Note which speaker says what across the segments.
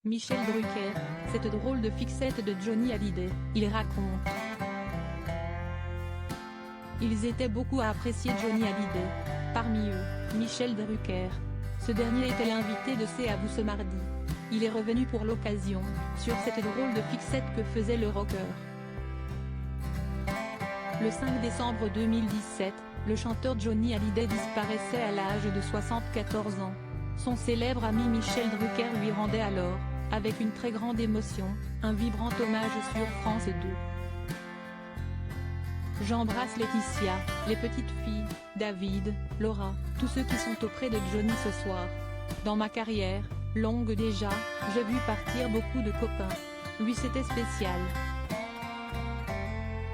Speaker 1: Michel Drucker, cette drôle de fixette de Johnny Hallyday, il raconte. Ils étaient beaucoup à apprécier Johnny Hallyday. Parmi eux, Michel Drucker. Ce dernier était l'invité de C'est à vous ce mardi. Il est revenu pour l'occasion, sur cette drôle de fixette que faisait le rocker. Le 5 décembre 2017, le chanteur Johnny Hallyday disparaissait à l'âge de 74 ans. Son célèbre ami Michel Drucker lui rendait alors, avec une très grande émotion, un vibrant hommage sur France 2. J'embrasse Laetitia, les petites filles, David, Laura, tous ceux qui sont auprès de Johnny ce soir. Dans ma carrière, longue déjà, j'ai vu partir beaucoup de copains. Lui c'était spécial.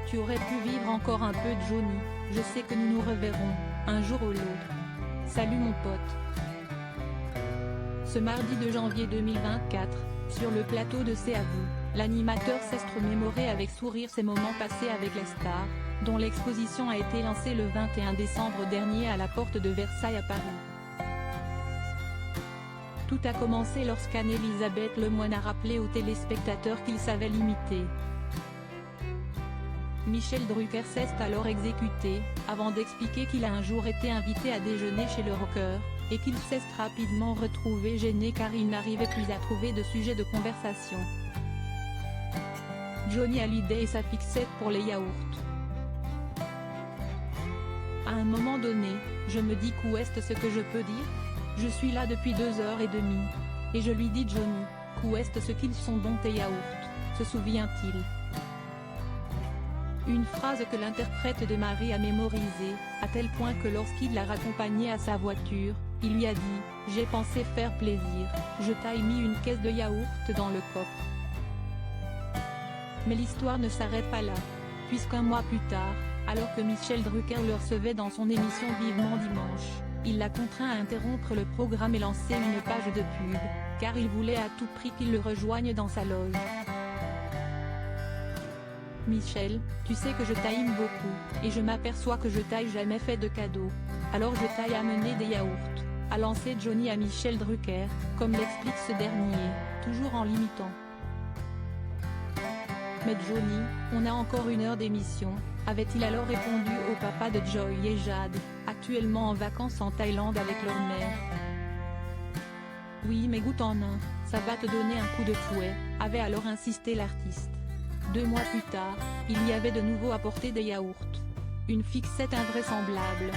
Speaker 1: Tu aurais pu vivre encore un peu Johnny, je sais que nous nous reverrons, un jour ou l'autre. Salut mon pote. Ce mardi 2 janvier 2024, sur le plateau de C'est à vous, l'animateur s'est remémoré avec sourire ses moments passés avec les stars, dont l'exposition a été lancée le 21 décembre dernier à la porte de Versailles à Paris. Tout a commencé lorsqu'Anne-Elisabeth Lemoine a rappelé aux téléspectateurs qu'il savait l'imiter. Michel Drucker s'est alors exécuté, avant d'expliquer qu'il a un jour été invité à déjeuner chez le rocker, et qu'il s'est rapidement retrouvé gêné car il n'arrivait plus à trouver de sujet de conversation. Johnny Hallyday et sa fixette pour les yaourts. À un moment donné, je me dis qu'ouest ce que je peux dire? Je suis là depuis 2h30. Et je lui dis Johnny, qu'ouest ce qu'ils sont bons tes yaourts, se souvient-il? Une phrase que l'interprète de Marie a mémorisée, à tel point que lorsqu'il l'a raccompagnée à sa voiture, il lui a dit « J'ai pensé faire plaisir, je t'ai mis une caisse de yaourt dans le coffre ». Mais l'histoire ne s'arrête pas là, puisqu'un mois plus tard, alors que Michel Drucker le recevait dans son émission Vivement Dimanche, il l'a contraint à interrompre le programme et lancer une page de pub, car il voulait à tout prix qu'il le rejoigne dans sa loge. Michel, tu sais que je t'aime beaucoup, et je m'aperçois que je t'ai jamais fait de cadeau. Alors je t'ai amené des yaourts, a lancé Johnny à Michel Drucker, comme l'explique ce dernier, toujours en l'imitant. Mais Johnny, on a encore 1 heure d'émission, avait-il alors répondu au papa de Joy et Jade, actuellement en vacances en Thaïlande avec leur mère. Oui mais goûte en un, ça va te donner un coup de fouet, avait alors insisté l'artiste. 2 mois plus tard, il y avait de nouveau apporté des yaourts. Une fixette invraisemblable.